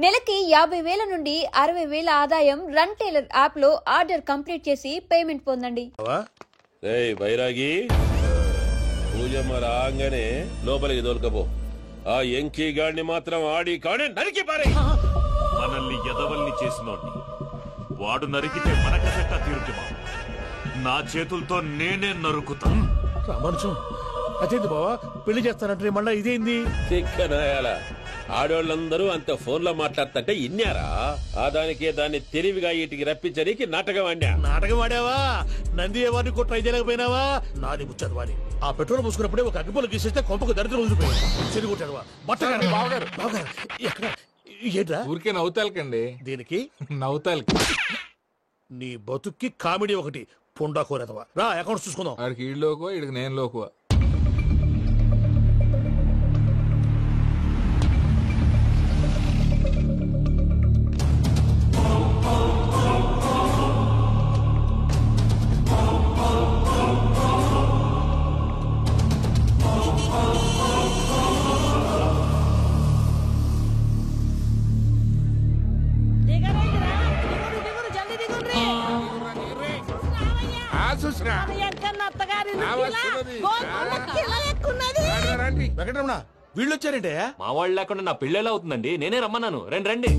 నెలకి 50,000 నుండి 60,000 ఆదాయం రన్ టైలర్ యాప్ లో ఆర్డర్ కంప్లీట్ చేసి పేమెంట్ పొందండి. బైరాగి పూజమ్మ రాగానే లోపలికి దొరకపో. ఆ ఎంకీ గాడిని మాత్రం ఆడి కాడే నరికి పారే. మనల్ని ఎదవల్ని చేసినోడ్ని వాడు నరికితే మనక పెట్ట తీరుకుమా. నా చేతులతో నేనే నరుకుతా. రామానుజం అదేంటి బావా పెళ్లి చేస్తానంటే మళ్ళా ఇదేంది? ఆడోళ్ళందరూ అంత ఫోన్ లో మాట్లాడుతుంటే ఇన్నారా? ఆ దానికే దాన్ని తెలివిగా ఇటుకి రప్పించడానికి నాటకం ఆడా. నాటకం ఆడావా? నంది ఎవరిని కూడా ట్రై చేయలేకపోయినావా? నాది ముచ్చదు వాడి. ఆ పెట్రోల్ పూసుకున్నప్పుడే ఒక అగ్గిపోలు గీసేస్తే కొంపకు దరిద్రం వదిలిపోయాడు. చెరుగుంటాడు బట్టగారు. బావగారు బావగారు ఎక్కడ ఏంట్రా? ఊరికే నవ్వుతాలకండి. దీనికి నవ్వుతాలకి నీ బతుక్కి కామెడీ ఒకటి పుండా కోరేదవా. రా అకౌంట్స్ చూసుకుందాం. ఆడికి ఈడు లోకువా, ఈడికి నేను లోకువా. వెంకటరమణ వీళ్ళు వచ్చారంటే మా వాళ్ళు లేకుండా నా పెళ్ళేలా అవుతుందండి. నేనే రమ్మన్నాను. రండి రండి.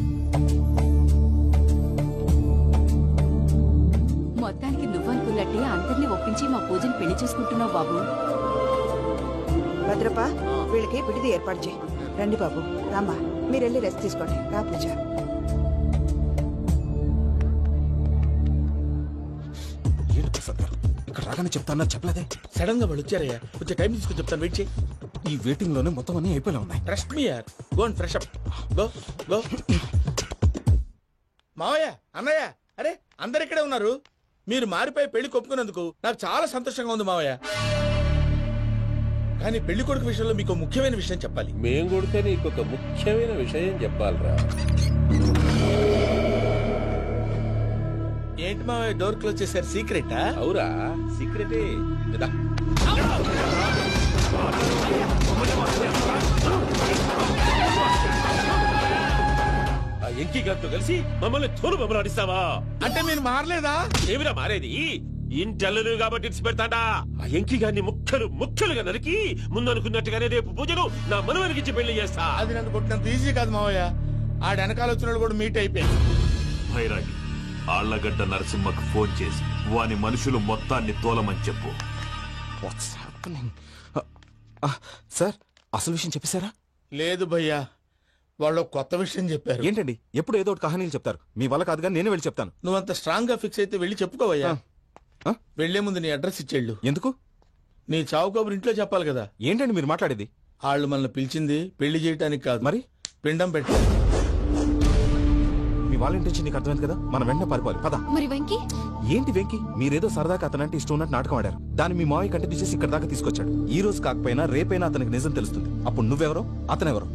మొత్తానికి నువ్వనుకున్నట్టే అందరినీ ఒప్పించి మా పూజను పెళ్లి చేసుకుంటున్నావు బాబు. భద్రప్ప వీళ్ళకి విడిది ఏర్పాటు చేయి. రండి బాబు రామ్మా మీరు వెళ్ళి రెస్ట్ తీసుకోండి. రా పూజ. ఇక్కడ రాగానే చెప్తాను చెప్పలేదే. సడన్ గా వాళ్ళు వచ్చారయ్యా. కొంచెం టైం తీసుకుని చెప్తాను. వెయిట్ చేయి. ఈ వెయిటింగ్ లోనే మొత్తం అన్ని అయిపోయి ఉన్నాయి. ట్రస్ట్ మీ యార్. Go and fresh up. Go go. మావయ్య అన్నయ్య అరే అందరు ఇక్కడే ఉన్నారు. మీరు మారిపోయి పెళ్లి కొప్పుకున్నందుకు నాకు చాలా సంతోషంగా ఉంది మావయ్య. కానీ పెళ్లి కొడుకు విషయంలో మీకు ముఖ్యమైన విషయం చెప్పాలి. మేం కొడితే నీకు ఒక ముఖ్యమైన విషయం చెప్పాలరా. ఏంటి మావయ్య డోర్ క్లోజ్ చేశారు? సీక్రెటా? అవురా సీక్రెటే. ఆ ఎంకీ గారితో కలిసి మమ్మల్ని తోలు బొమ్మలాడిస్తావా? అంటే మీరు మారలేదా? ఏమిరా మారేది? ఇంటల్లు కాబట్టి ఇచ్చి పెడతాడా? ఆ ఎంకీ గారిని ముక్కలుగా నరికి ముందనుకున్నట్టుగానే రేపు పూజను నా మనవనికిచ్చి పెళ్లి చేస్తా. అది నన్ను కొట్టినంత ఈజీ కాదు మావయ్య. ఆ వెనకాల వచ్చిన కూడా మీట్ అయిపోయింది. భైరాగి ఆళ్లగడ్డ నరసింహకు ఫోన్ చేసి వాని మనుషులు మొత్తాన్ని తోలమని చెప్పు. సార్ అసలు విషయం చెప్పేశారా? లేదు భయ్యా, వాళ్ళు కొత్త విషయం చెప్పారు. ఏంటండి ఎప్పుడు ఏదో ఒకటి కహానీలు చెప్తారు. మీ వల్ల కాదుగా నేనే వెళ్ళి చెప్తాను. నువ్వంత స్ట్రాంగ్ గా ఫిక్స్ అయితే వెళ్ళి చెప్పుకోవయ్యా. వెళ్లే ముందు నీ అడ్రస్ ఇచ్చేళ్ళు. ఎందుకు? నీ చావు కబురు ఇంట్లో చెప్పాలి కదా. ఏంటండి మీరు మాట్లాడేది? వాళ్ళు మనల్ని పిలిచింది పెళ్లి చేయడానికి కాదు, మరి పిండం పెట్టాలి. మీ వాళ్ళ ఇంటెన్షన్ నీకు అర్థమైంది కదా. మనం వెంటనే పారిపోవాలి. పద. మరి వెంకీ? ఏంటి వెంకీ? మీరేదో సరదాగా అతనంటే ఇష్టం ఉన్నట్టు నాటకం ఆడారు. దాన్ని మీ మావయ్య కంటిన్యూ చేసి ఇక్కడ దాకా తీసుకొచ్చాడు. ఈ రోజు కాకపోయినా రేపైనా అతనికి నిజం తెలుస్తుంది. అప్పుడు నువ్వెవరో అతనెవరో.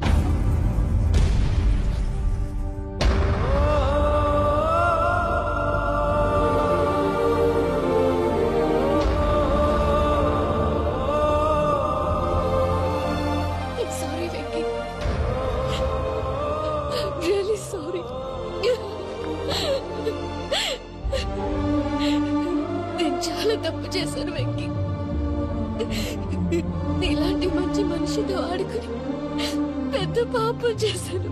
తప్పు చేశాను వెంకీ. నీలాంటి మంచి మనిషితో ఆడుకుని పెద్ద పాపం చేశాను.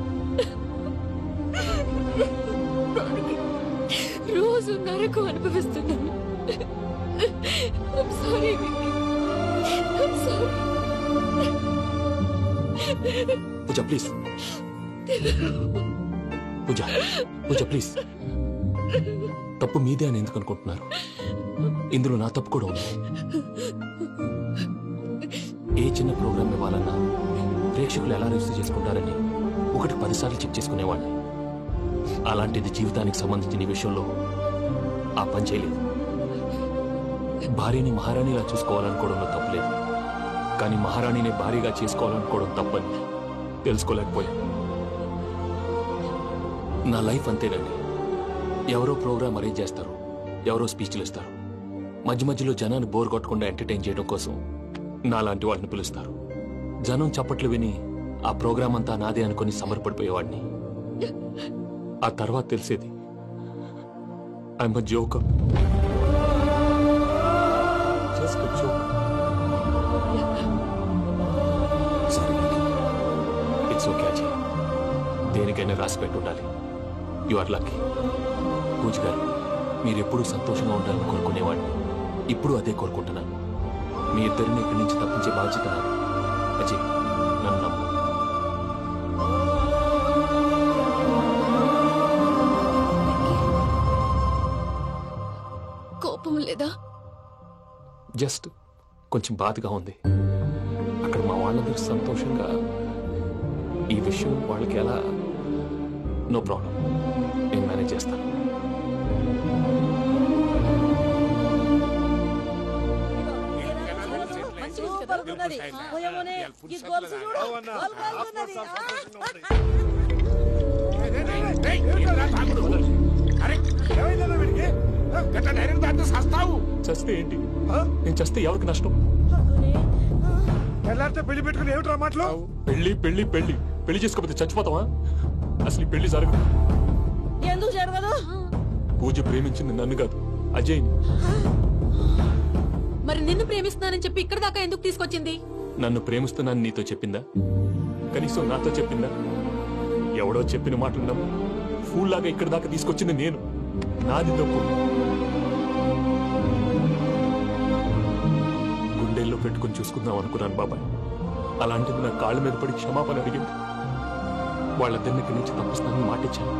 రోజు నరకం అనుభవిస్తున్నాను. Sorry Venky, sorry. Pooja please. Pooja please. తప్పు మీదే అని ఎందుకు అనుకుంటున్నారు? ఇందులో నా తప్పు కూడా ఉంది. ఏ చిన్న ప్రోగ్రామ్ ఇవ్వాలన్నా ప్రేక్షకులు ఎలా రిసీవ్ చేసుకుంటారని 10 సార్లు చెక్ చేసుకునేవాడిని. అలాంటిది జీవితానికి సంబంధించిన ఈ విషయంలో ఆ పని చేయలేదు. భార్యని మహారాణిలా చూసుకోవాలనుకోవడంలో తప్పులేదు, కానీ మహారాణిని భార్యగా చేసుకోవాలనుకోవడం తప్పని తెలుసుకోలేకపోయాను. నా లైఫ్ అంతేనండి. ఎవరో ప్రోగ్రామ్ అరేంజ్ చేస్తారు, ఎవరో స్పీచ్లు ఇస్తారు. మధ్య మధ్యలో జనాన్ని బోర్ కొట్టకుండా ఎంటర్టైన్ చేయడం కోసం నాలాంటి వాళ్ళని పిలుస్తారు. జనం చప్పట్లు విని ఆ ప్రోగ్రామ్ అంతా నాదే అనుకుని సమర్పడిపోయేవాడిని. ఆ తర్వాత తెలిసేది I'm joke, just joke. It's okay Ajay, దేనికైనా రాసి పెట్టి ఉండాలి. You are lucky. పూజ గారు, మీరు ఎప్పుడూ సంతోషంగా ఉండాలని కోరుకునేవాడిని. ఇప్పుడు అదే కోరుకుంటున్నాను. మీ ఇద్దరిని ఇక్కడి నుంచి తప్పించే బాధ్యత నాది. అజయ్, నన్ను నమ్ము. కోపం లేదా? జస్ట్ కొంచెం బాధగా ఉంది. అక్కడ మా వాళ్ళందరూ సంతోషంగా ఈ విషయం వాళ్ళకి ఎలా. నో ప్రాబ్లం, నేను మేనేజ్ చేస్తాను. చస్తే ఏంటి? నేను చస్తే ఎవరికి నష్టం? పెళ్లి పెట్టుకుని ఏమిట్రా మాటలు? పెళ్లి పెళ్లి పెళ్లి పెళ్లి చేసుకోకపోతే చచ్చిపోతావా? అసలు ఈ పెళ్లి జరగదు. ఎందుకు జరగదు? పూజ ప్రేమించింది నన్ను కాదు, అజయ్ని. మరి నిన్ను ప్రేమిస్తున్నానని చెప్పి ఇక్కడ దాకా ఎందుకు తీసుకొచ్చింది? నన్ను ప్రేమిస్తున్నాను నీతో చెప్పిందా? కనీసం నాతో చెప్పిందా? ఎవడో చెప్పిన మాటలు నమ్ము ఫూల్ లాగా ఇక్కడ దాకా తీసుకొచ్చింది నేను. నాది తప్పు. గుండెల్లో పెట్టుకుని చూసుకుందాం అనుకున్నాను బాబాయ్. అలాంటిది నా కాళ్ళ మీద పడి క్షమాపణ అడిగింది. వాళ్ళిద్దరిని ఇక్కడి నుంచి తప్పిస్తానని మాటిచ్చాను.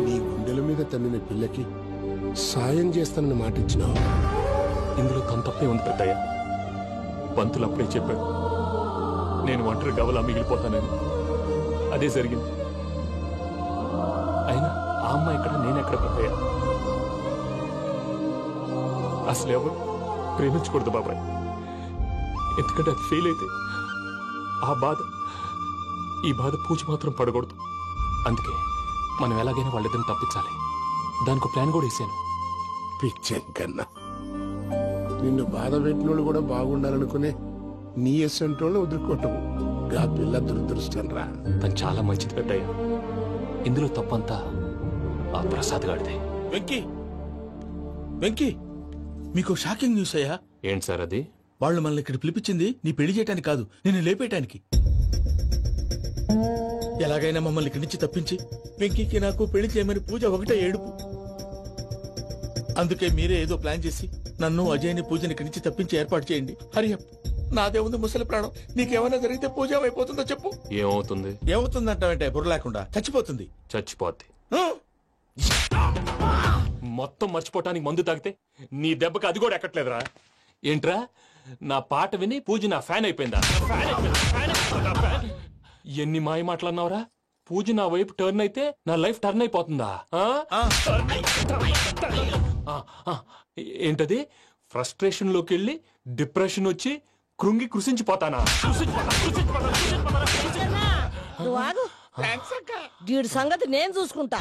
నీ గుండెల మీద తన్నిన పిల్లకి సాయం చేస్తానని మాటిచ్చినావు. ఇందులో తన తప్పే ఉంది పెద్దయ్య. పంతులు అప్పుడే చెప్పాడు నేను ఒంటరి గవలా మిగిలిపోతానని. అదే జరిగింది. అయినా ఆ అమ్మాయి ఎక్కడ, నేనెక్కడ పెద్దయ్య? అసలు ఎవరు ప్రేమించకూడదు బాబాయ్. ఎందుకంటే అది ఫెయిల్ అయితే ఈ బాధ పూజ మాత్రం పడకూడదు. అందుకే మనం ఎలాగైనా వాళ్ళిద్దరిని తప్పించాలి. దానికి ప్లాన్ కూడా వేసాను. పిచ్చంకన్నా నిన్ను బాధ పెట్టినోళ్ళు కూడా బాగుండాలనుకునే నీ ఎస్సంటోళ్ళు వదులుకోవటం ఆ పిల్ల దురదృష్టం రా. తను చాలా మంచిది పెద్దయ్య. ఇందులో తప్పంతా ఆ ప్రసాద్ గాడిదే. వెంకీ, మీకు షాకింగ్ న్యూస్ అయ్యా. ఏంటి సార్ అది? వాళ్ళు మనల్ని ఇక్కడ పిలిపించింది నీ పెళ్లి చేయటానికి కాదు, నిన్ను లేపేయటానికి. ఎలాగైనా మమ్మల్ని ఇక్కడి నుంచి తప్పించి వెంకీకి నాకు పెళ్లి చేయమని పూజ ఒకటే ఏడుపు. అందుకే మీరే ఏదో ప్లాన్ చేసి నన్ను అజయ్ని పూజని ఇక్కడి నుంచి తప్పించి ఏర్పాటు చేయండి. హరియప్, నాదే ఉంది ముసలి ప్రాణం. నీకేమైనా జరిగితే పూజ అయిపోతుందో చెప్పు. ఏమవుతుంది? ఏమవుతుందంటావంటే బుర్ర లేకుండా చచ్చిపోతుంది. చచ్చిపోద్ది. మొత్తం మర్చిపోవటానికి మందు తాగితే నీ దెబ్బకి అది కూడా ఎక్కట్లేదురా. ఏంట్రా, నా పాట విని పూజ నా ఫ్యాన్ అయిపోయిందా? ఎన్ని మాయ మాటలన్నావురా? పూజ నా వైపు టర్న్ అయితే నా లైఫ్ టర్న్ అయిపోతుందా? ఏంటది? ఫ్రస్ట్రేషన్ లోకి వెళ్ళి డిప్రెషన్ వచ్చి కృంగి కృషించిపోతానా? వీడి సంగతి నేను చూసుకుంటా.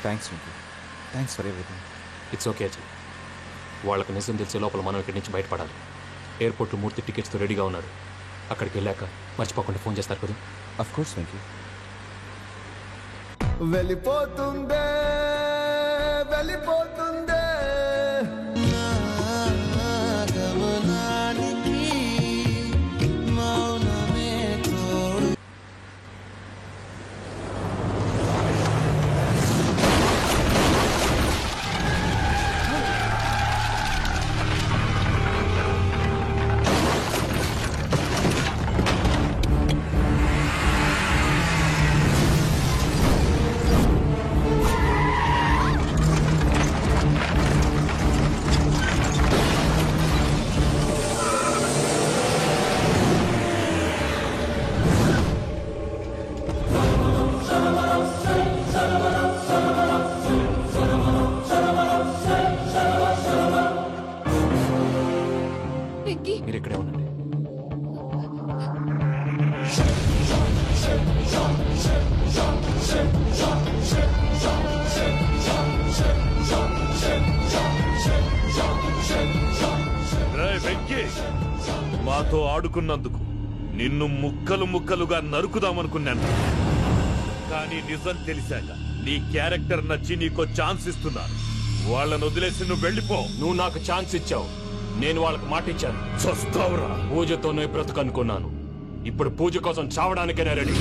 Thanks for everything. It's okay Ajay. వాళ్ళకి నిజం తెలిసే లోపల మనం ఇక్కడి నుంచి బయటపడాలి. ఎయిర్పోర్ట్లో మూర్తి టికెట్స్తో రెడీగా ఉన్నాడు. అక్కడికి వెళ్ళాక మర్చిపోకుండా ఫోన్ చేస్తారు కదా. Of course Venky. వెళ్ళిపోతుందే వెళ్ళిపోతుందే గమనానికి మౌనమే తోడు. మీరు ఇక్కడే ఉండండి. వెంకీ, మాతో ఆడుకున్నందుకు నిన్ను ముక్కలు ముక్కలుగా నరుకుదామనుకున్నాను. కానీ నిజం తెలిసాక నీ క్యారెక్టర్ నచ్చి నీకో ఛాన్స్ ఇస్తున్నాను. వాళ్ళను వదిలేసి నువ్వు వెళ్ళిపో. నువ్వు నాకు ఛాన్స్ ఇచ్చావు, నేను వాళ్ళకి మాట ఇచ్చాను. చస్తావురా. పూజతోనే బ్రతుకనుకున్నాను, ఇప్పుడు పూజ కోసం చావడానికైనా రెడీ.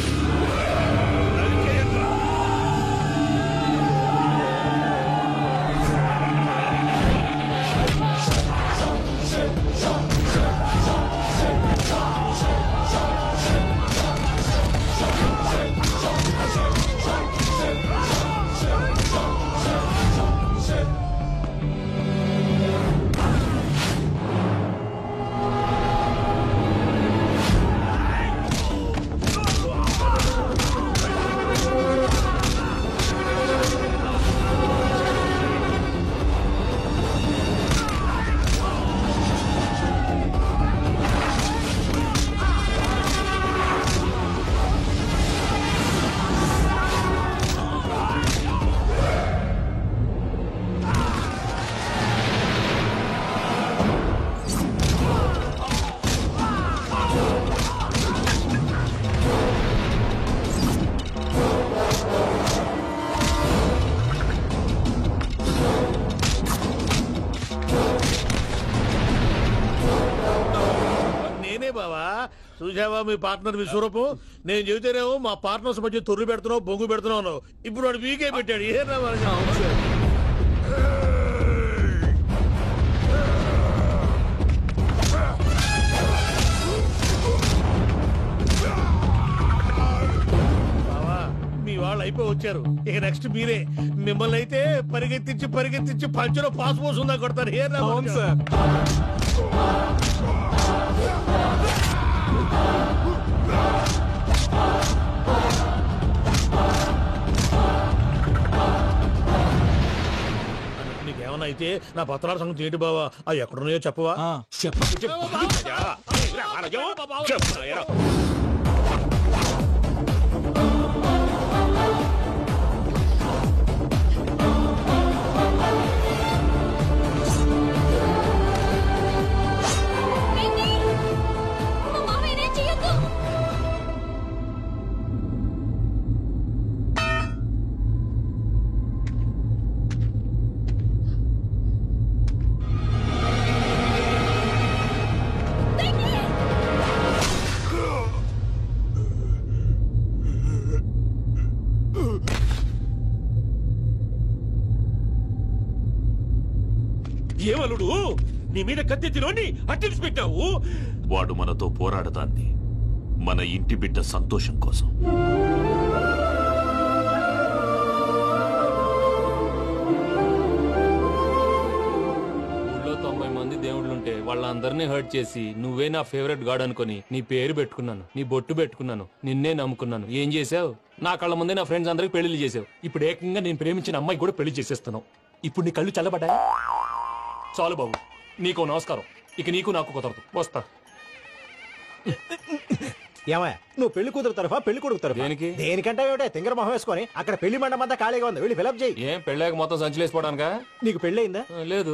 చూసావా మీ పార్ట్నర్ విశ్వరూపం? నేను చెబితేనేమో మా పార్ట్నర్స్ మధ్య తొర్రు పెడుతున్నావు, బొంగు పెడుతున్నావు. ఇప్పుడు వాడు మీకే పెట్టాడు. ఏ మీ వాళ్ళు అయిపోయి వచ్చారు. ఇక నెక్స్ట్ మీరే. మిమ్మల్ని అయితే పరిగెత్తించి పరిగెత్తించి పంచలో పాస్ పోసుందా కొడతారు. ఏ సార్ నీకేమన్నా అయితే నా పత్రాల సంగతి ఏంటి బావా? అవి ఎక్కడున్నాయో చెప్పవా? ఏమలుడు నీ మీద కత్తెత్తిలోని అట్టెలిసి పెట్టావు. వాడు మనతో పోరాడతాంది మన ఇంటి బిడ్డ సంతోషం కోసం. ఊళ్ళో 90 మంది దేవుళ్ళుంటే వాళ్ళందరినీ హర్ట్ చేసి నువ్వే నా ఫేవరెట్ గాడ్ అనుకుని నీ పేరు పెట్టుకున్నాను, నీ బొట్టు పెట్టుకున్నాను, నిన్నే నమ్ముకున్నాను. ఏం చేసావు? నా కళ్ళ ముందే నా ఫ్రెండ్స్ అందరికి పెళ్లి చేసావు. ఇప్పుడు ఏకంగా నేను ప్రేమించిన అమ్మాయి కూడా పెళ్లి చేసేస్తున్నావు. ఇప్పుడు నీ కళ్ళు చల్లబడ్డాయి. చాలు బాబు, నీకు నమస్కారం. ఇక నీకు నాకు కుదరదు. వస్తా. ఏమయ్య, నువ్వు పెళ్లి కూతురు తరఫా పెళ్లి కొడుకు తరఫా? దేనికి? దేనికంటే ఏమిటే తింగర మొహం వేసుకొని అక్కడ పెళ్లి మండపం అంతా ఖాళీగా ఉంది, వెళ్ళి ఫిలప్ చేయి. ఏం పెళ్ళాక మొత్తం సంచలేసిపోవడానికా? నీకు పెళ్లి అయిందా? లేదు.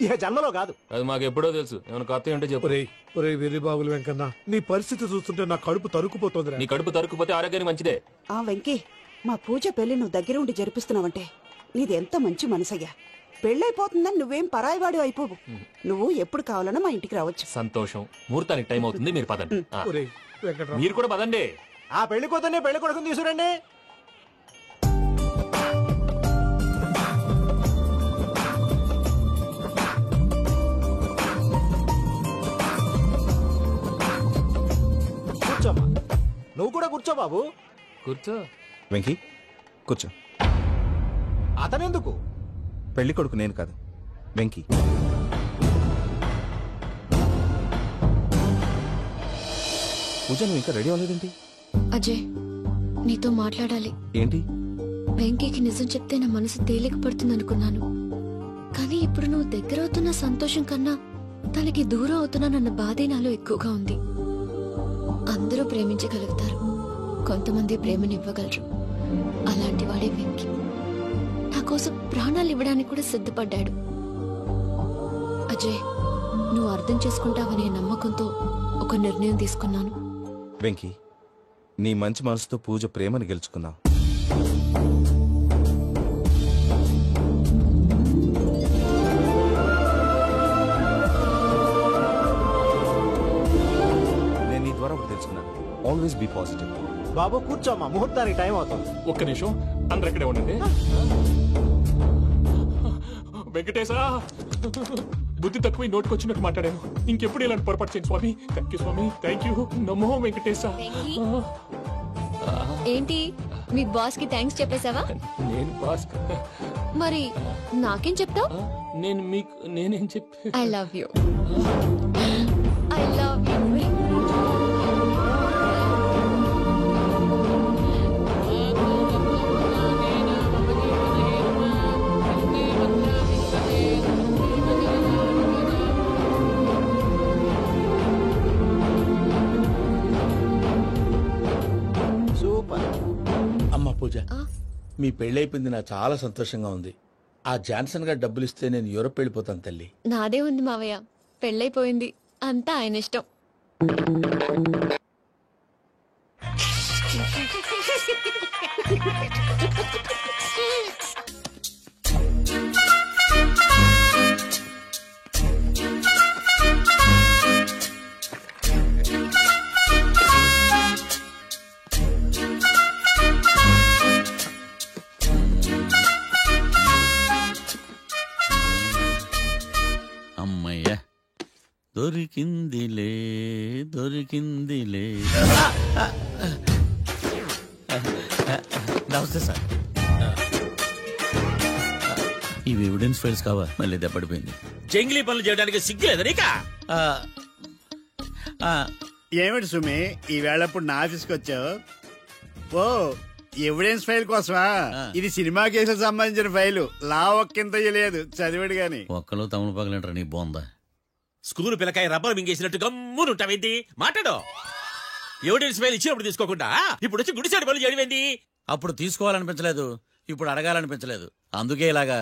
ఇక జన్మలో కాదు. అది మాకు ఎప్పుడో తెలుసు. ఏమైనా కొత్త ఏంటో చెప్పు. వెర్రి బాబులు వెంకన్న, నీ పరిస్థితి చూస్తుంటే నా కడుపు తరుక్కుపోతుంది. నీ కడుపు తరుక్కుపోతే ఆరోగ్యానికి మంచిదే. ఆ వెంకీ, మా పూజ పెళ్లి నువ్వు దగ్గర ఉండి జరిపిస్తున్నావంటే నీది ఎంత మంచి మనసయ్యా. పెళ్ళైపోతుందని నువ్వేం పరాయివాడు అయిపోవు. నువ్వు ఎప్పుడు కావాలన్నా మా ఇంటికి రావచ్చు. సంతోషం. ముహూర్తానికి టైం అవుతుంది, మీరు పదండి. మీరు కూడా పదండి. ఆ పెళ్లి కూతుర్ని పెళ్లి కొడుకుని తీసుకురండి. కూర్చోమ్మా. నువ్వు కూడా కూర్చో బాబు. కూర్చో. వెంకీ కూర్చో. అతనెందుకు? పెళ్లి కొడుకు నేను కాదు, వెంకీ. పూజ, నువ్వు ఇంకా రెడీ అవ్వలేదేంటి? అజయ్, నీతో మాట్లాడాలి. ఏంటి? వెంకీకి నిజం చెప్తే నా మనసు తేలిక పడుతుంది అనుకున్నాను. కానీ ఇప్పుడు నువ్వు దగ్గర అవుతున్న సంతోషం కన్నా తనకి దూరం అవుతున్నానన్న బాధే నాలో ఎక్కువగా ఉంది. అందరూ ప్రేమించగలుగుతారు, కొంతమంది ప్రేమనివ్వగలరు. అలాంటి వాడే వెంకీ. నా కోసం ప్రాణాలు ఇవ్వడానికి కూడా సిద్ధపడ్డాడు. అజయ్, నువ్వు అర్థం చేసుకుంటావనే నమ్మకంతో ఒక నిర్ణయం తీసుకున్నాను. వెంకీ, నీ మంచి మనసుతో పూజ ప్రేమని గెలుచుకున్నావు. నేను నీ ద్వారా ఒకటి తెలుసుకున్నాను. Always be positive. బాబు కూర్చోమ్మా, ముహూర్తానికి టైం అవుతుంది. ఒక్క నిమిషం, అందరు ఇక్కడే ఉండండి. వెంకటేశా, బుద్ధి తక్కువ నోటికొచ్చినట్టు మాట్లాడాను. ఇంకెప్పుడు ఇలాంటి పొరపాటు చేయండి స్వామి. థ్యాంక్ యూ స్వామి, థ్యాంక్ యూ. నమో వెంకటేశా. ఏంటి, మీ బాస్ కి థ్యాంక్స్ చెప్పేశావా? నేను బాస్ మరి నాకేం చెప్తావు? నేను మీకు నేనేం చెప్పి I love you. I love you. అమ్మ పూజ, మీ పెళ్ళైపోయింది, నాకు చాలా సంతోషంగా ఉంది. ఆ జాన్సన్ గారు డబ్బులు ఇస్తే నేను యూరోప్ వెళ్ళిపోతాను తల్లి. నాదే ఉంది మావయ్య, పెళ్ళైపోయింది, అంతా ఆయన ఇష్టం. అమ్మయ్య, దొరికిందిలే దొరికిందిలే. నమస్తే సార్. ఇవి ఎవిడెన్స్ ఫైల్స్ కావా? మళ్ళీ దెబ్బడిపోయింది. జంగిలీ పనులు చేయడానికి సిగ్గులేదు నీకా? ఏమిటి సుమి, ఈ వేళప్పుడు నా ఆఫీస్కి వచ్చావు? ఓ, ఎవిడెన్స్ ఫైల్ కోసమా? ఇది సినిమా కేసులకు సంబంధించిన ఫైలు. లా ఒక్కింత లేదు, చదివాడు గాని. ఒక్కలో తమలు పగలంటారా నీ బోందా? School పిల్లకాయ rubber మింగేసినట్టు గమ్మునుంటావేంటి? మాట్లాడు. ఎవిడెన్స్ ఫైల్ ఇచ్చినప్పుడు తీసుకోకుండా ఇప్పుడు వచ్చి గుడిసాడు పనులు చేయడమేంటి? అప్పుడు తీసుకోవాలనిపించలేదు, ఇప్పుడు అడగాలనిపించలేదు, అందుకే ఇలాగా.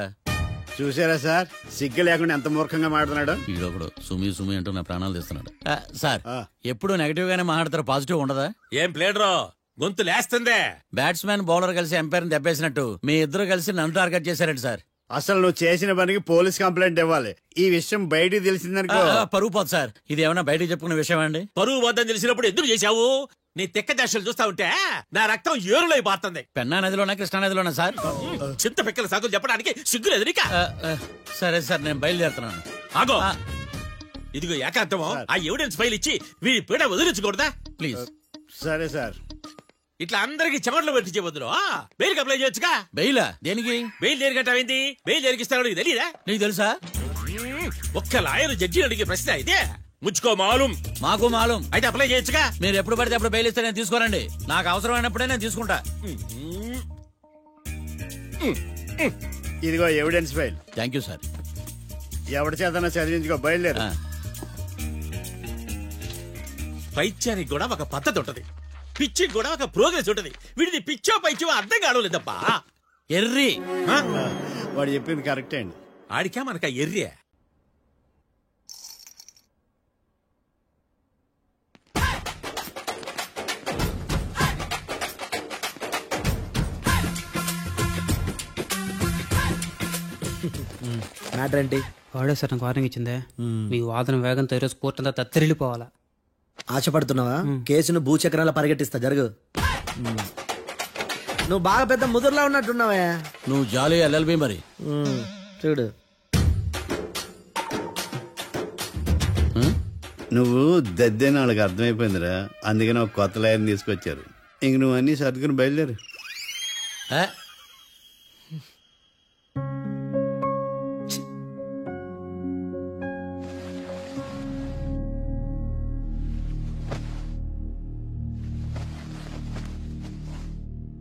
చూసారా సార్, సిగ్గు లేకుండా ఎంత మూర్ఖంగా మాట్లాడుతున్నాడు. ఈడొకడు సుమి సుమి అంటూ నా ప్రాణాలు తీస్తున్నాడు. సార్, ఎప్పుడు నెగటివ్ గానే మాట్లాడతారు, పాజిటివ్ ఉండదా? ఏం ప్లేడరో గొంతు లేస్తుందే. బ్యాట్స్మెన్ బౌలర్ కలిసి ఎంపైర్ దెబ్బేసినట్టు మీ ఇద్దరు కలిసి నన్ను టార్గెట్ చేశారండి సార్. అసలు నువ్వు చేసిన పనికి పోలీస్ కంప్లైంట్ ఇవ్వాలి. ఈ విషయం బయటికి తెలిసిందనుకో పరువు పోదు సార్. ఇది ఏమైనా బయటికి చెప్పుకునే విషయం అండి? పరువు వద్దని తెలిసినప్పుడు ఎందుకు చేశావు? నీ తెక్క దశలు చూస్తా ఉంటే నా రక్తం ఏరులై పారుతుంది. పెన్నా నదిలోనా కృష్ణా నదిలోనా సార్? చింత పిక్కల సాగులు చెప్పడానికి సిగ్గులేదు నీకా? సరే సార్, నేను బయలుదేరుతున్నాను. ఆగో, ఇదిగో ఏకాంతమో ఆ ఎవిడెన్స్ ఫైల్ ఇచ్చి వీడి పీడ వదిలించకూడదా ప్లీజ్? సరే సార్. ఇట్లా అందరికి చెమటలు పెట్టించే బదులు బెయిల్కి అప్లై చేయొచ్చుగా. బెయిలా? దేనికి? బెయిల్ దేనికంటావేంటి? బెయిల్ దేనికిస్తాడో నీకు తెలియదా? నీకు తెలుసా? ఒక్క లాయర్ జడ్జి అడిగే ప్రశ్న అయితే ముచ్చుకో మాలూం. మాకు మాలూం. అయితే అప్లై చేయొచ్చుగా. మీరు ఎప్పుడు పడితే అప్పుడు బెయిల్ ఇస్తే నేను తీసుకోనండి. నాకు అవసరమైనప్పుడే నేను తీసుకుంటా. ఇదిగో evidence file. Thank you sir. ఎవరి చేతనా చదివించుకో, బయలుదేరు. పైత్యానికి కూడా ఒక పద్ధతి ఉంటది, పిచ్చికి కూడా ఒక ప్రోగ్రెస్ ఉంటది. వీడిది పిచ్చో పైచో అర్థం కావలేదబ్బా. ఎర్రి. వాడు చెప్పింది కరెక్టే అండి. ఆడికా మనక ఎర్రి. మ్యాటర్ ఏంటి? వాడే సార్ నాకు వార్నింగ్ ఇచ్చిందే. మీ వాదన వేగంతో ఈరోజు కోర్టు అంతా తత్తరిల్లిపోవాలా. ఆశపడుతున్నావా? కేసును భూచక్రాల పరిగెట్టిస్తా, జరుగు. నువ్వు బాగా పెద్ద ముదురులా ఉన్నట్టున్నావే. నువ్వు జాలి ఎల్ఎల్బి మరి. చూడు, నువ్వు దద్దేని వాళ్ళకి అర్థమైపోయిందిరా, అందుకని ఒక కొత్త లాయర్ని తీసుకొచ్చారు. ఇంక నువ్వు అన్ని సర్దుకుని బయలుదేరు.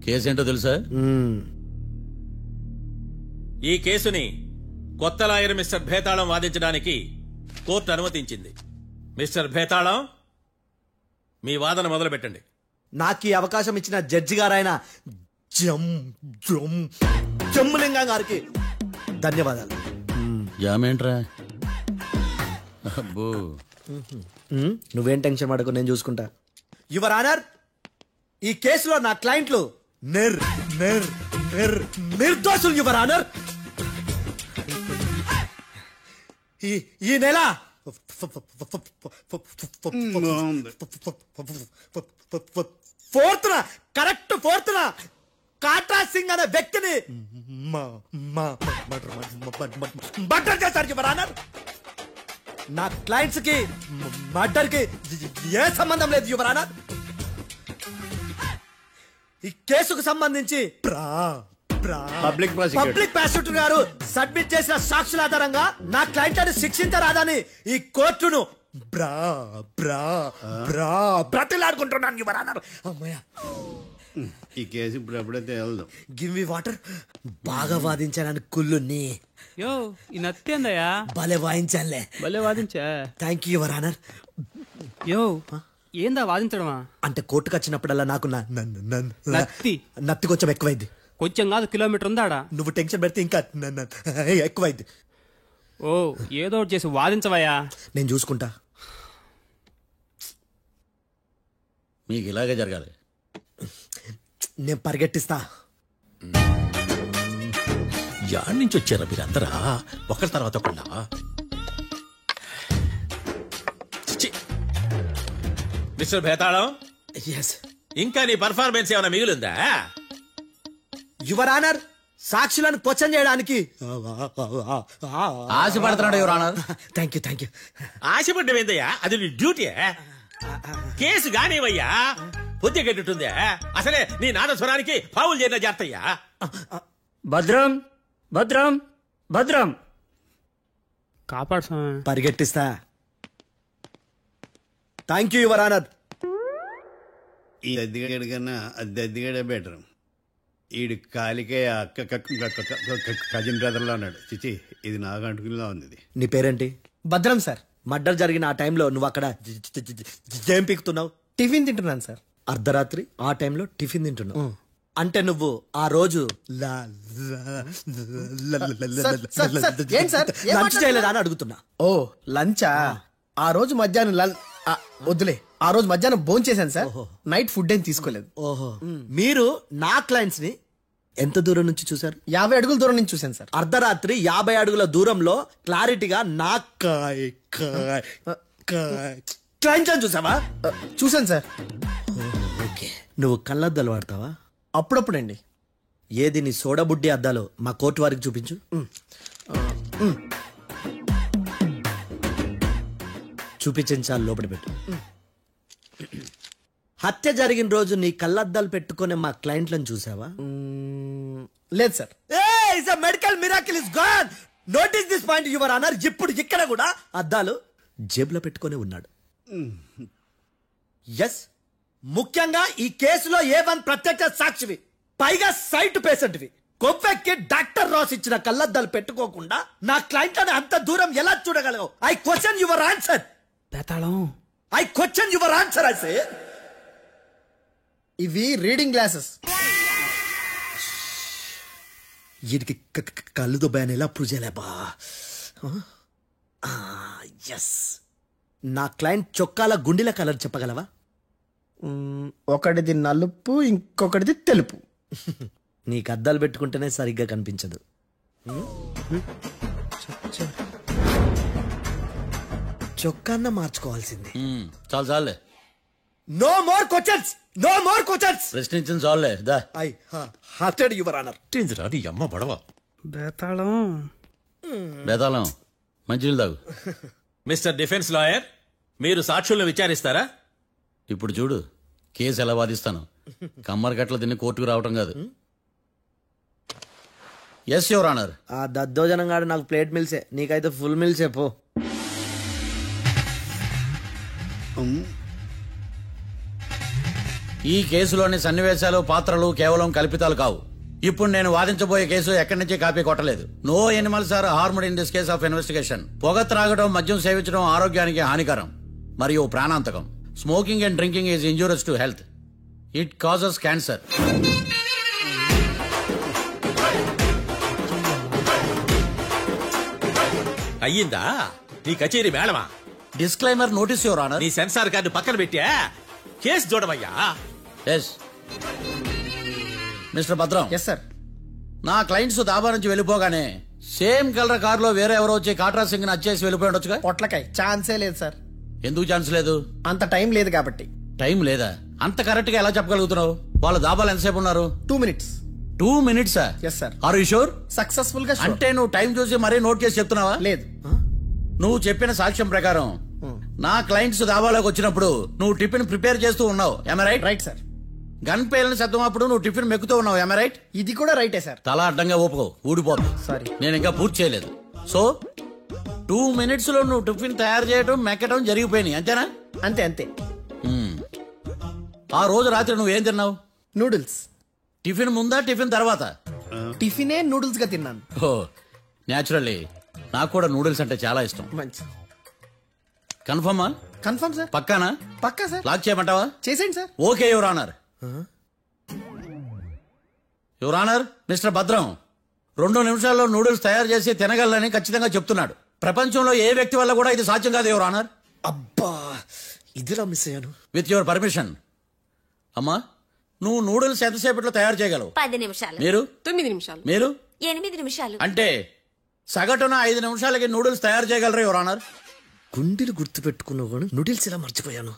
కేసేంటో తెలుసా? ఈ కేసుని కొత్త లాయర్ మిస్టర్ భేతాళం వాదించడానికి కోర్టు అనుమతించింది. మిస్టర్ భేతాళం, మీ వాదన మొదలు పెట్టండి. నాకు ఈ అవకాశం ఇచ్చిన జడ్జి గారైన జమ్ములింగం గారికి ధన్యవాదాలు. జామేంట్రా? నువ్వేం టెన్షన్ పడకు, నేను చూసుకుంటా. యువర్ ఆనర్, ఈ కేసులో నా క్లయింట్లు నిర్దోషులు యువర్ ఆనర్. ఈ నెల 4th correct 4th Katra Singh అనే వ్యక్తిని మర్డర్ చేశారు యువర్ ఆనర్. నా క్లయింట్స్ కి మర్డర్ కి ఏ సంబంధం లేదు యువర్ ఆనర్. ఈ కేసుకు సంబంధించి పబ్లిక్ ప్రాసిక్యూటర్ గారు సబ్మిట్ చేసిన సాక్షుల ఆధారంగా నా క్లయింట్ అని శిక్షించరాదని ఈ కోర్టును బ్రతిలాడుకుంటున్నాను యువర్ ఆనర్. అమ్మయ్య, ఈ కేసు ఇప్పుడు ఎప్పుడైతే వెళ్దాం. Give me water. బాగా వాదించానని కుళ్ళుని యో ఈ నత్తేందయ్యా, భలే వాయించానులే. భలే వాదించా. Thank you your honour. యో ఏందా వాదించడమా? అంటే కోర్టుకు వచ్చినప్పుడల్లా నాకు నత్తి కొంచెం ఎక్కువైంది. కొంచెం కాదు, కిలోమీటర్ ఉందాడా. నువ్వు టెన్షన్ పెడితే ఇంకా ఎక్కువైంది. ఓ ఏదో ఒకటి చేసి వాదించవయ్యా. నేను చూసుకుంటా. మీకు ఇలాగే జరగాలి. నేను పరిగెట్టిస్తా. యాడ్ నుంచి వచ్చారా మీరందరా ఒకరి తర్వాత ఒకళ్ళ? మిస్టర్ భేతాళం, ఇంకా నీ పర్ఫార్మెన్స్ ఏమైనా మిగిలిందా? యువర్ ఆనర్, సాక్షులను క్వశ్చన్ చేయడానికి ఆశపడుతున్నాడు యువర్ ఆనర్. Thank you. ఆశపడ్డం ఏందయ్యా, అది నీ డ్యూటీ. కేసు గానేవయ్యా, బుద్ధి గట్టుందే. అసలే నీ నాదస్వరానికి పావులు చేరిన జాతయ్యా. భద్రం భద్రం భద్రం కాపాడు. పరిగెట్టిస్తా. Thank you your honour. ఈ దద్దిగడి కన్నా దద్దిగడే బెటర్. ఈడు కాలికే కజిన్ బ్రదర్ లో అన్నాడు. చిచి, ఇది నాగంటుకులా ఉంది. నీ పేరేంటి? భద్రం సార్. మర్డర్ జరిగిన ఆ టైంలో నువ్వు అక్కడ ఏం పీకుతున్నావు? టిఫిన్ తింటున్నాను సార్. అర్ధరాత్రి ఆ టైంలో టిఫిన్ తింటున్నావు అంటే నువ్వు ఆ రోజు లంచ్ చేయలేదా అని అడుగుతున్నా. ఓ లంచా? ఆ రోజు మధ్యాహ్నం వద్దులే, ఆ రోజు మధ్యాహ్నం భోంచేశాను సార్. నైట్ ఫుడ్ ఏం తీసుకోలేదు. ఓహో, మీరు నా క్లయింట్స్ ని ఎంత దూరం నుంచి చూసారు? 50 అడుగుల దూరం నుంచి చూశాను సార్. అర్ధరాత్రి 50 అడుగుల దూరంలో క్లారిటీగా నా క్లయింట్స్ అని చూసావా? చూశాను సార్. ఓకే, నువ్వు కళ్ళద్దాలు వాడతావా? అప్పుడప్పుడండి. ఏది నీ సోడబుడ్డి అద్దాలు మా కోర్టు వారికి చూపించు. చూపించాలి, లోపల పెట్టు. హత్య జరిగిన రోజు నీ కళ్ళద్దాలు పెట్టుకునే మా క్లయింట్లను చూసావా? లేదు sir. Medical miracle is gone. Notice this point your honour. ఇప్పుడు ఇక్కడ కూడా అద్దాలు జేబులో పెట్టుకుని ఉన్నాడు. ఎస్, ముఖ్యంగా ఈ కేసులో A1 ప్రత్యక్ష సాక్షివి, పైగా సైట్ పేషెంట్వి. కొవ్వెక్కి డాక్టర్ రాస్ ఇచ్చిన కళ్ళద్దాలు పెట్టుకోకుండా నా క్లయింట్ అని అంత దూరం ఎలా చూడగలవు? I question your answer. I question your answer. I say ఇవి రీడింగ్ గ్లాసెస్. వీటికి కళ్ళు దుబ్బాయని ఎలా ప్రూవ్ చేయలేబా? ఎస్, నా క్లయింట్ చొక్కాల గుండెల కలర్ చెప్పగలవా? ఒకటిది నలుపు, ఇంకొకటిది తెలుపు. నీకు అద్దాలు పెట్టుకుంటేనే సరిగ్గా కనిపించదు. చొక్కాన్న మార్చుకోవాల్సింది. చాలు చాలే. No more questions, no more questions. ప్రశ్నించిన చాలులే. దా ఐ హార్టెడ్ యువర్ ఆనర్. నీ అమ్మ పడవ. బేతాళం, మంచినీళ్ళు తాగు. మిస్టర్ డిఫెన్స్ లాయర్, మీరు సాక్షులను విచారిస్తారా? ఇప్పుడు చూడు కేసు ఎలా వాదిస్తాను. కమ్మరి గట్ల తిని కోర్టుకు రావటం కాదు. Yes your honour. ఆ దద్దోజనం గాడు నాకు ప్లేట్ మిల్సే, నీకైతే ఫుల్ మిల్సే పో. ఈ కేసులోని సన్నివేశాలు, పాత్రలు కేవలం కల్పితాలు కావు. ఇప్పుడు నేను వాదించబోయే కేసు ఎక్కడి నుంచి కాపీ కొట్టలేదు. No animals are harmed in this case of investigation. పొగ త్రాగడం, మద్యం సేవించడం ఆరోగ్యానికి హానికరం మరియు ప్రాణాంతకం. Smoking and drinking is injurious to health. It causes cancer. అయ్యిందా? నీ కచేరీ మేడమా? Disclaimer notice your honour. నీ సెన్సార్ కార్డు పక్కన పెట్టా కేసు చూడమయ్యా. Yes mister Bhadram. Yes sir. నా క్లయింట్స్ దాబా నుంచి వెళ్ళిపోగానే సేమ్ కలర్ కారులో వేరే ఎవరో వచ్చి కాట్రా సింగ్ వచ్చేసి వెళ్ళిపోయి ఉండొచ్చుగా. పొట్లకాయ ఛాన్సే లేదు సార్. ఎందుకు ఛాన్స్ లేదు? అంత టైం లేదు కాబట్టి. టైం లేదా? అంత కరెక్ట్ గా ఎలా చెప్పగలుగుతున్నావు? వాళ్ళ దాబాలు ఎంతసేపు ఉన్నారు? 2 minutes. 2 minutes? Yes sir. Are you sure? Successful గా. అంటే నువ్వు టైం చూసి మరీ నోట్ చేసి చెప్తున్నావా? లేదు. నువ్వు చెప్పిన సాక్ష్యం ప్రకారం నా క్లయింట్స్ దాబాలోకి వచ్చినప్పుడు నువ్వు టిఫిన్ ప్రిపేర్ చేస్తూ ఉన్నావు. రైట్? Right sir. గన్ పేలిన శబ్దం అప్పుడు నువ్వు టిఫిన్ మెక్కుతూ ఉన్నావు. రైట్? ఇది కూడా రైటే సార్. తల అడ్డంగా ఊపుకో, ఊడిపోదు. సారీ, నేను ఇంకా పూర్తి చేయలేదు. సో 2 minutes లో నువ్వు టిఫిన్ తయారు చేయడం మెక్కడం జరిగిపోయినాయి, అంతేనా? అంతే అంతే. ఆ రోజు రాత్రి నువ్వేం తిన్నావు? నూడిల్స్. టిఫిన్ ముందా టిఫిన్ తర్వాత? టిఫినే నూడిల్స్ గా తిన్నాను. ఓ న్యాచురల్లీ నాకు కూడా నూడిల్స్ అంటే చాలా ఇష్టం. మంచి. కన్ఫర్మా? Confirm sir. పక్కానా? పక్కా సార్. లాక్ చేయమంటావా? చేసేయండి sir. Okay your honour. Your honour, mister Bhadram 2 నిమిషాల్లో నూడిల్స్ తయారు చేసి తినగలని ఖచ్చితంగా చెప్తున్నాడు. ప్రపంచంలో ఏ వ్యక్తి వల్ల కూడా ఇది సాధ్యం కాదు యువర్ ఆనర్. అబ్బా, ఇదిలా మిస్ అయ్యాను. With your permission. అమ్మా, నువ్వు నూడిల్స్ ఎంతసేపట్లో తయారు చేయగలవు? 10 నిమిషాలు. మీరు? 9 నిమిషాలు. మీరు? 8 నిమిషాలు. అంటే సగటున 5 నిమిషాలకి నూడిల్స్ తయారు చేయగలరా యువర్ ఆనర్? గుండెలు గుర్తు పెట్టుకున్నావు, నూడిల్స్ ఇలా మర్చిపోయాను.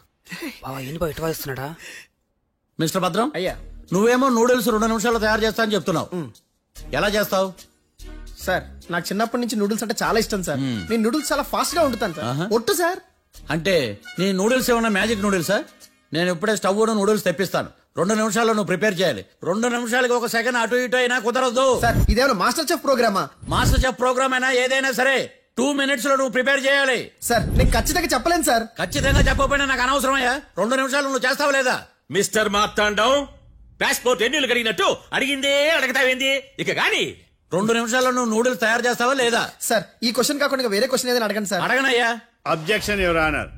బావా ఏంటి బయట వాయిస్తున్నాడా? మిస్టర్ భద్రం, అయ్యా, నువ్వేమో నూడిల్స్ 2 నిమిషాల్లో తయారు చేస్తా అని చెప్తున్నావు. ఎలా చేస్తావు? సార్, నాకు చిన్నప్పటి నుంచి నూడిల్స్ అంటే చాలా ఇష్టం సార్. నేను నూడిల్స్ చాలా ఫాస్ట్ గా వండుతాను సార్. ఒట్టు సార్. అంటే నీ నూడిల్స్ ఏమన్నా మ్యాజిక్ నూడిల్సా? నేను ఇప్పుడే స్టవ్ నూడిల్స్ తెప్పిస్తాను. 2 నిమిషాల్లో నువ్వు ప్రిపేర్ చేయాలి. 2 నిమిషాలకి 1 సెకండ్ అటు ఇటు అయినా కుదరదు సార్. ఇదేమన్నా మాస్టర్ చెఫ్ ప్రోగ్రామా? మాస్టర్ చెఫ్ ప్రోగ్రామ్ అయినా ఏదైనా సరే 2 minutes లో నువ్వు ప్రిపేర్ చేయాలి. సార్, నేను ఖచ్చితంగా చెప్పలేను సార్. ఖచ్చితంగా చెప్పకపోయినా నాకు అనవసరమయ్యా. 2 నిమిషాలు నువ్వు చేస్తావా లేదా? మిస్టర్ మార్తాండం, పాస్పోర్ట్ ఎన్నిళ్ళు కడిగినట్టు అడిగిందే అడగతావేంది? ఇక గాని 2 నిమిషాల్లో నువ్వు నూడిల్స్ తయారు చేస్తావా లేదా? సార్, ఈ క్వశ్చన్ కాకుండా వేరే క్వశ్చన్ ఏదైనా అడగండి సార్. అడగనయ్యా. Objection your honour.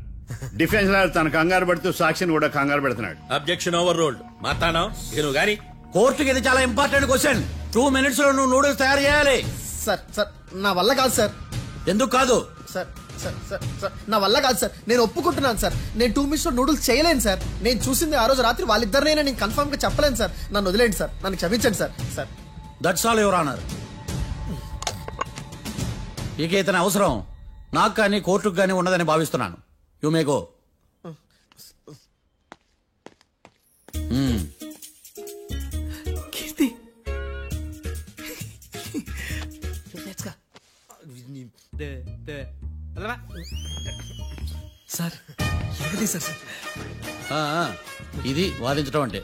Defence lawyer తన కంగారు పడుతూ సాక్షిని కూడా కంగారు పెడుతున్నాడు. Objection over ruled. మార్తాండం, ఇక నువ్వు గాని. కోర్టుకి ఇది చాలా ఇంపార్టెంట్ క్వశ్చన్. 2 minutes లో నువ్వు నూడిల్స్ తయారు చేయాలి. సార్ సార్, నా వల్ల కాదు సార్. ఎందుకు కాదు? సార్ సార్ సార్ సార్, నా వల్ల కాదు సార్. నేను ఒప్పుకుంటున్నాను సార్. నేను 2 minutes లో నూడిల్స్ చేయలేను సార్. నేను చూసింది ఆ రోజు రాత్రి వాళ్ళిద్దరినైనా నేను కన్ఫర్మ్ గా చెప్పలేను సార్. నన్ను వదిలేండి సార్. నన్ను క్షమించండి sir. Sir, that's all your honour. ఇక ఇతని అవసరం నాకు కానీ కోర్టుకు కానీ ఉండదని భావిస్తున్నాను. You may go. సార్ ఇది వాదించడం అంటే.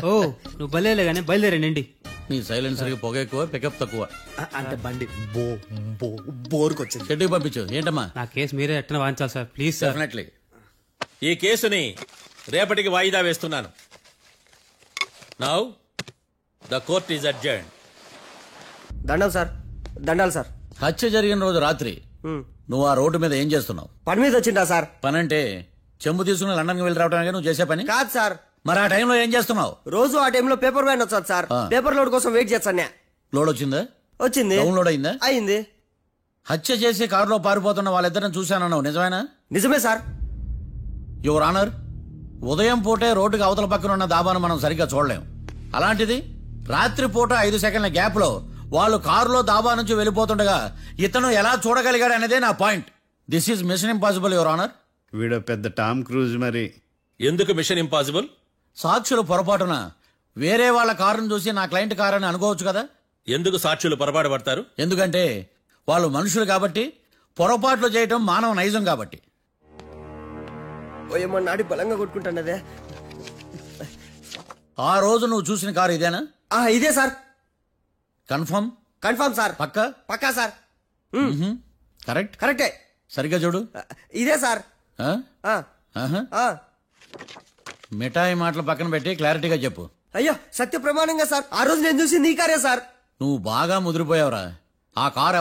ఓ నువ్వు బయలుదేరలే కానీ బయలుదేరండి. నీ సైలెన్సర్ కి పొగ ఎక్కువ, పికప్ తక్కువ. అంటే బండి బోర్కి వచ్చింది. షెడ్యూల్ పంపించు. ఏంటమ్మా? నా కేసు మీరే ఎట్టన వాయించాలి సార్, ప్లీజ్ సార్. డెఫినెట్లీ. ఈ కేసుని రేపటికి వాయిదా వేస్తున్నాను. Now the court is adjourn. దండం సార్. దండాలి సార్. హత్య జరిగిన రోజు రాత్రి నువ్వు ఆ రోడ్డు మీద ఏం చేస్తున్నావు? పని మీద వచ్చిందా సార్? పని అంటే చెంబు తీసుకుని లండన్కి వెళ్ళి రావడానికి నువ్వు చేసే పని కాదు సార్. మరి ఆ టైంలో ఏం చేస్తున్నావు? రోజు ఆ టైంలో పేపర్ వ్యాన్ వచ్చాది సార్. పేపర్ లోడ్ కోసం వెయిట్ చేస్తాను. లోడ్ వచ్చిందా? వచ్చింది. డౌన్లోడ్ అయిందా? అయింది. హత్య చేసి కారులో పారిపోతున్న వాళ్ళిద్దరిని చూశానన్నావు, నిజమేనా? నిజమే సార్. యువర్ ఆనర్, ఉదయం పూటే రోడ్డుకి అవతల పక్కన ఉన్న దాబాను మనం సరిగ్గా చూడలేం. అలాంటిది రాత్రి పూట 5 సెకండ్ల గ్యాప్ లో వాళ్ళు కారులో దాబా నుంచి వెళ్ళిపోతుండగా ఇతను ఎలా చూడగలిగాడు అనేదే నా point. This is mission impossible your honour. వీడో పెద్ద టామ్ క్రూజ్. మరి ఎందుకు మిషన్ ఇంపాసిబుల్? సాక్షులు పొరపాటున వేరే వాళ్ళ కారును చూసి నా క్లయింట్ కారు అని అనుకోవచ్చు కదా. ఎందుకు సాక్షులు పొరపాటు పడతారు? ఎందుకంటే వాళ్ళు మనుషులు కాబట్టి, పొరపాట్లు చేయటం మానవ నైజం కాబట్టి. నాడి బలంగా కొట్టుకుంటానదే. ఆ రోజు నువ్వు చూసిన కారు ఇదేనా? ఇదే సార్. కన్ఫర్మ్? Confirm sir. పక్కా? పక్కా సార్. కరెక్ట్? కరెక్టే. సరిగ్గా చూడు. ఇదే సార్. మిఠాయి మాటలు పక్కన పెట్టి క్లారిటీగా చెప్పు. అయ్యో సత్య ప్రమాణంగా సార్, ఆ రోజు నేను చూసింది ఈ కారే సార్. నువ్వు బాగా ముదిరిపోయావురా. ఆ కారు